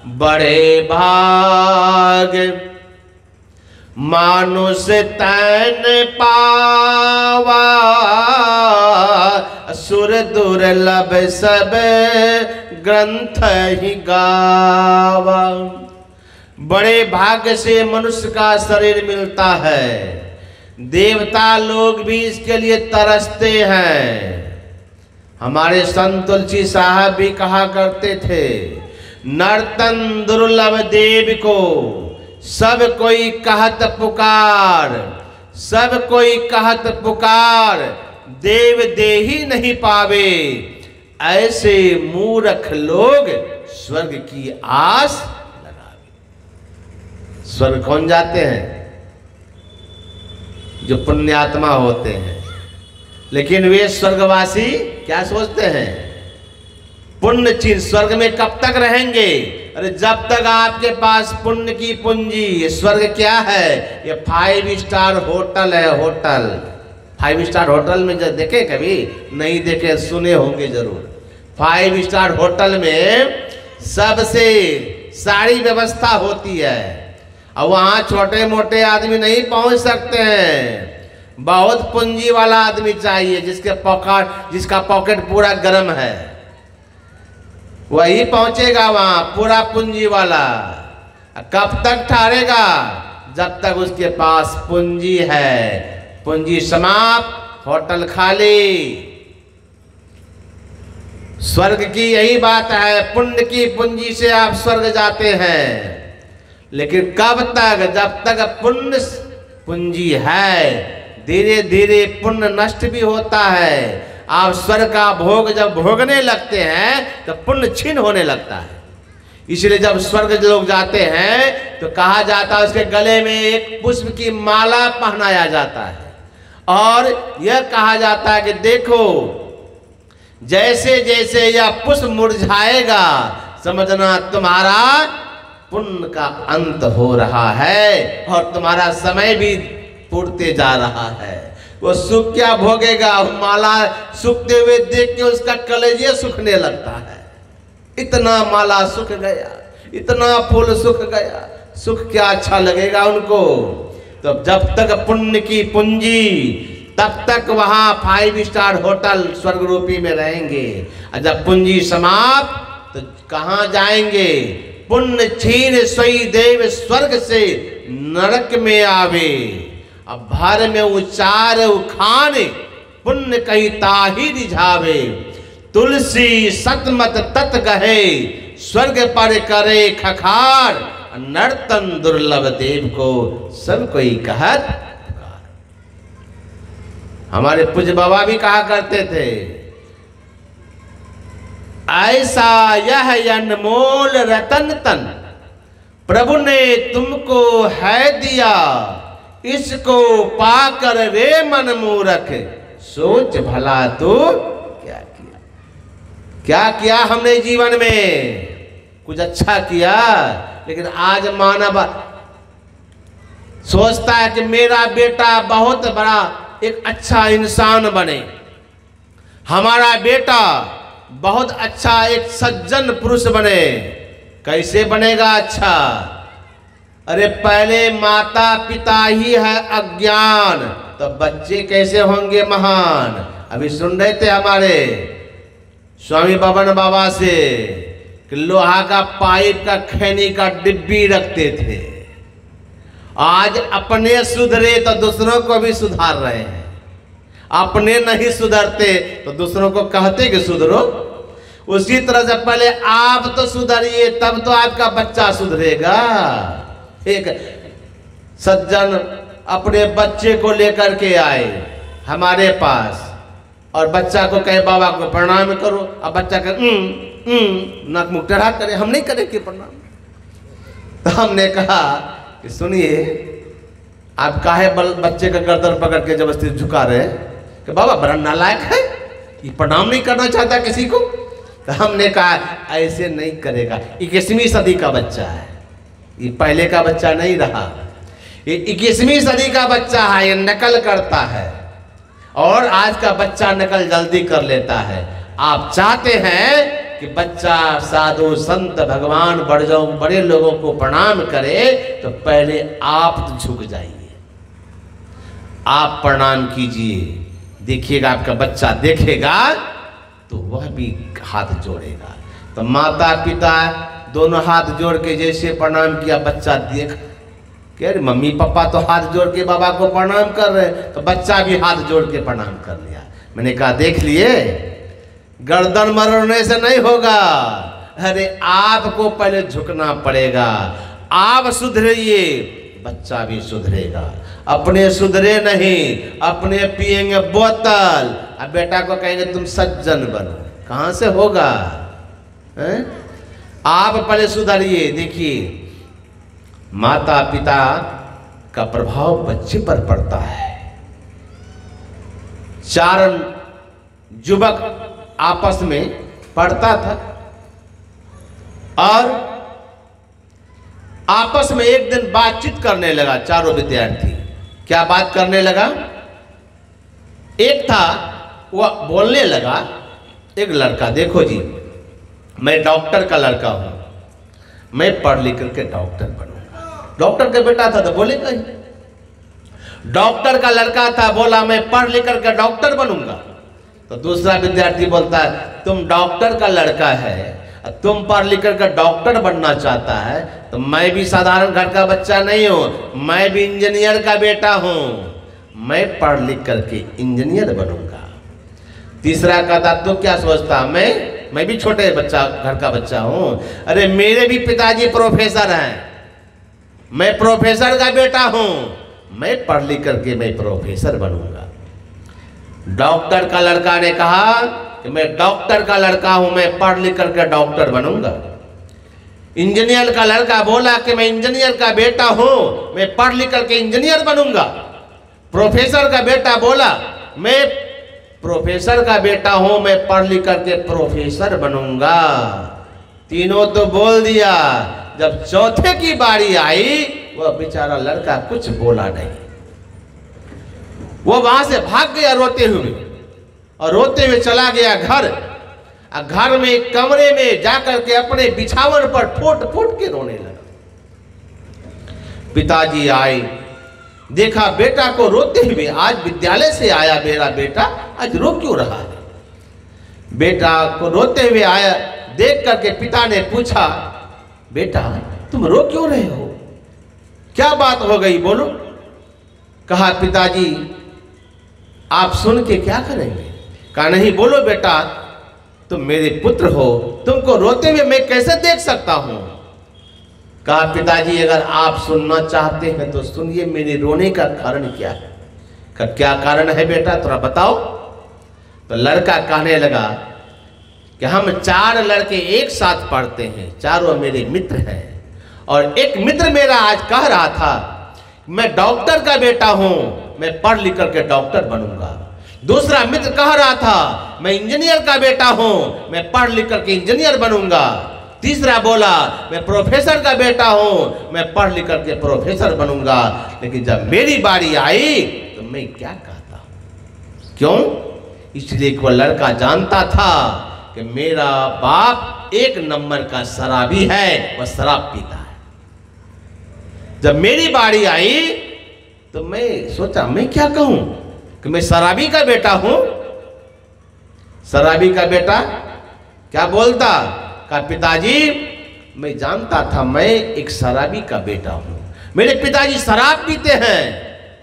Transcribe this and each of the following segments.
बड़े भाग मानुष तन पावा, सुर दुर्लभ सब ग्रंथ ही गावा। बड़े भाग्य से मनुष्य का शरीर मिलता है, देवता लोग भी इसके लिए तरसते हैं। हमारे संत तुलसी साहब भी कहा करते थे, नर्तन दुर्लभ देव को सब कोई कहत पुकार, सब कोई कहत पुकार, देव दे ही नहीं पावे, ऐसे मूर्ख लोग स्वर्ग की आस लगावे। स्वर्ग कौन जाते हैं? जो पुण्यात्मा होते हैं। लेकिन वे स्वर्गवासी क्या सोचते हैं? पुण्य चिन्ह स्वर्ग में कब तक रहेंगे? अरे जब तक आपके पास पुण्य की पूंजी। स्वर्ग क्या है? ये 5 स्टार होटल है। होटल 5 स्टार होटल में जब देखे, कभी नहीं देखे, सुने होंगे जरूर। 5 स्टार होटल में सबसे सारी व्यवस्था होती है, और वहाँ छोटे मोटे आदमी नहीं पहुँच सकते हैं। बहुत पूंजी वाला आदमी चाहिए, जिसका पॉकेट पूरा गर्म है, वही पहुंचेगा वहां, पूरा पूंजी वाला। कब तक ठहरेगा? जब तक उसके पास पूंजी है। पूंजी समाप्त, होटल खाली। स्वर्ग की यही बात है, पुण्य की पूंजी से आप स्वर्ग जाते हैं। लेकिन कब तक? जब तक पुण्य पूंजी है। धीरे धीरे पुण्य नष्ट भी होता है। आप स्वर्ग का भोग जब भोगने लगते हैं तो पुण्य क्षीण होने लगता है। इसलिए जब स्वर्ग लोग जाते हैं तो कहा जाता है उसके गले में एक पुष्प की माला पहनाया जाता है, और यह कहा जाता है कि देखो जैसे जैसे यह पुष्प मुरझाएगा, समझना तुम्हारा पुण्य का अंत हो रहा है और तुम्हारा समय भी पूर्ते जा रहा है। वो सुख क्या भोगेगा? माला सूखते हुए देख के उसका कलेजे सूखने लगता है। इतना माला सूख गया, इतना फूल सूख गया, सुख क्या अच्छा लगेगा उनको? तो जब तक पुण्य की पूंजी, तब तक वहां 5 स्टार होटल स्वर्ग रूपी में रहेंगे। और जब पूंजी समाप्त तो कहाँ जाएंगे? पुण्य छीन सोई देव स्वर्ग से नरक में आवे। अब भर में उचार उखाने, पुण्य कही ताही रिझावे। तुलसी सतमत तत गहे, स्वर्ग पर करे खखार। नर्तन दुर्लभ देव को सब कोई कहत पुकार। हमारे पूज्य बाबा भी कहा करते थे, ऐसा यह अनमोल रतन तन प्रभु ने तुमको है दिया, इसको पाकर रे मन मूरख, सोच भला तू क्या किया। क्या किया हमने जीवन में? कुछ अच्छा किया। लेकिन आज मानव सोचता है कि मेरा बेटा बहुत बड़ा एक अच्छा इंसान बने, हमारा बेटा बहुत अच्छा एक सज्जन पुरुष बने। कैसे बनेगा अच्छा? अरे पहले माता पिता ही है अज्ञान, तो बच्चे कैसे होंगे महान? अभी सुन रहे थे हमारे स्वामी बबन बाबा से कि लोहा का पाइप का खैनी का डिब्बी रखते थे। आज अपने सुधरे तो दूसरों को भी सुधार रहे हैं। अपने नहीं सुधरते तो दूसरों को कहते कि सुधरो। उसी तरह से पहले आप तो सुधरिए, तब तो आपका बच्चा सुधरेगा। एक सज्जन अपने बच्चे को लेकर के आए हमारे पास, और बच्चा को कहे बाबा को प्रणाम करो। अब बच्चा कहे नाक मुख टेढ़ा करे, हम नहीं करेंगे प्रणाम। तो हमने कहा कि सुनिए, आप काहे बच्चे का गर्दन पकड़ के जबरदस्ती झुका रहे कि बाबा बड़ा नालायक है, ये प्रणाम नहीं करना चाहता किसी को। तो हमने कहा ऐसे नहीं करेगा, 21वीं सदी का बच्चा है, ये पहले का बच्चा नहीं रहा। ये 21वीं सदी का बच्चा है, ये नकल करता है, और आज का बच्चा नकल जल्दी कर लेता है। आप चाहते हैं कि बच्चा साधु संत भगवान बड़े लोगों को प्रणाम करे तो पहले आप तो झुक जाइए, आप प्रणाम कीजिए। देखिएगा आपका बच्चा देखेगा तो वह भी हाथ जोड़ेगा। तो माता पिता दोनों हाथ जोड़ के जैसे प्रणाम किया, बच्चा देख कह रहे मम्मी पापा तो हाथ जोड़ के बाबा को प्रणाम कर रहे, तो बच्चा भी हाथ जोड़ के प्रणाम कर लिया। मैंने कहा देख लिए, गर्दन मरोड़ने से नहीं होगा, अरे आपको पहले झुकना पड़ेगा। आप सुधरिए, बच्चा भी सुधरेगा। अपने सुधरे नहीं, अपने पिएंगे बोतल, अब बेटा को कहेंगे तुम सज्जन बनो, कहां से होगा? आप पहले सुधरिए। देखिए माता पिता का प्रभाव बच्चे पर पड़ता है। 4 युवक आपस में पढ़ता था और आपस में एक दिन बातचीत करने लगा। चारों विद्यार्थी क्या बात करने लगा? एक था वह बोलने लगा, एक लड़का, देखो जी मैं डॉक्टर का लड़का हूं, मैं पढ़ लिख करके डॉक्टर बनूंगा। डॉक्टर का बेटा था तो बोलेगा ही। डॉक्टर का लड़का था, बोला मैं पढ़ लिख करके डॉक्टर बनूंगा। तो दूसरा विद्यार्थी बोलता है तुम डॉक्टर का लड़का है, तुम पढ़ लिख करके डॉक्टर बनना चाहता है, तो मैं भी साधारण घर का बच्चा नहीं हूं, मैं भी इंजीनियर का बेटा हूं, मैं पढ़ लिख करके इंजीनियर बनूंगा। तीसरा कहता तू क्या सोचता, मैं भी छोटे बच्चा घर का बच्चा हूं, अरे मेरे भी पिताजी प्रोफेसर हैं, मैं प्रोफेसर का बेटा हूं, मैं पढ़ लिख करके मैं प्रोफेसर बनूंगा। डॉक्टर का लड़का ने कहा कि मैं डॉक्टर का लड़का हूं, मैं पढ़ लिख करके डॉक्टर बनूंगा। इंजीनियर का लड़का बोला कि मैं इंजीनियर का बेटा हूं, मैं पढ़ लिख करके इंजीनियर बनूंगा। प्रोफेसर का बेटा बोला मैं प्रोफेसर का बेटा हूं, मैं पढ़ लिख करके प्रोफेसर बनूंगा। तीनों तो बोल दिया। जब चौथे की बारी आई वह बेचारा लड़का कुछ बोला नहीं, वो वहां से भाग गया रोते हुए, और रोते हुए चला गया घर। घर में कमरे में जाकर के अपने बिछावन पर फुट फुट के रोने लगा। पिताजी आए, देखा बेटा को रोते हुए, आज विद्यालय से आया मेरा बेटा, आज रो क्यों रहा है? बेटा को रोते हुए आया देख करके पिता ने पूछा बेटा तुम रो क्यों रहे हो, क्या बात हो गई बोलो। कहा पिताजी आप सुन के क्या करेंगे? कहा नहीं बोलो बेटा, तुम मेरे पुत्र हो, तुमको रोते हुए मैं कैसे देख सकता हूं। कहा पिताजी अगर आप सुनना चाहते हैं तो सुनिए, मेरे रोने का कारण क्या है। कहा क्या कारण है बेटा थोड़ा बताओ। तो लड़का कहने लगा कि हम 4 लड़के एक साथ पढ़ते हैं, चारों मेरे मित्र हैं, और एक मित्र मेरा आज कह रहा था मैं डॉक्टर का बेटा हूं, मैं पढ़ लिख करके डॉक्टर बनूंगा। दूसरा मित्र कह रहा था मैं इंजीनियर का बेटा हूं, मैं पढ़ लिख करके इंजीनियर बनूंगा। तीसरा बोला मैं प्रोफेसर का बेटा हूं, मैं पढ़ लिख करके प्रोफेसर बनूंगा। लेकिन जब मेरी बारी आई तो मैं क्या कहता, क्यों? इसलिए वो लड़का जानता था कि मेरा बाप 1 नंबर का शराबी है, वह शराब पीता है। जब मेरी बारी आई तो मैं सोचा मैं क्या कहूं कि मैं शराबी का बेटा हूं। शराबी का बेटा क्या बोलता? कहा पिताजी मैं जानता था मैं एक शराबी का बेटा हूं, मेरे पिताजी शराब पीते हैं,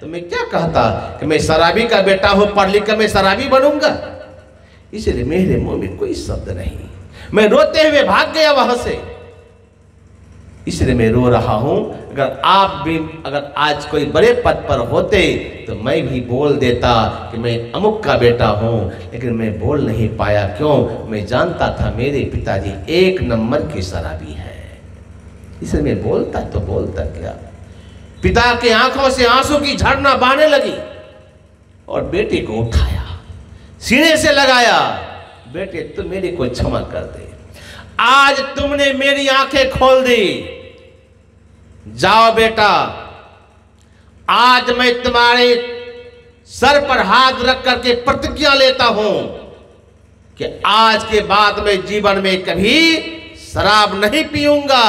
तो मैं क्या कहता कि मैं शराबी का बेटा हूं, पढ़ लिख कर मैं शराबी बनूंगा। इसलिए मेरे मुंह में कोई शब्द नहीं, मैं रोते हुए भाग गया वहां से। इसलिए मैं रो रहा हूं। अगर आप भी अगर आज कोई बड़े पद पर होते तो मैं भी बोल देता कि मैं अमुक का बेटा हूं, लेकिन मैं बोल नहीं पाया। क्यों? मैं जानता था मेरे पिताजी 1 नंबर की शराबी है। इसलिए मैं बोलता तो बोलता क्या। पिता के आंखों से आंसू की झरना बहने लगी और बेटे को उठाया, सीने से लगाया, बेटे तुम मेरी को क्षमा कर दे, आज तुमने मेरी आंखें खोल दी, जाओ बेटा, आज मैं तुम्हारे सर पर हाथ रख करके प्रतिज्ञा लेता हूं कि आज के बाद में जीवन में कभी शराब नहीं पीऊंगा।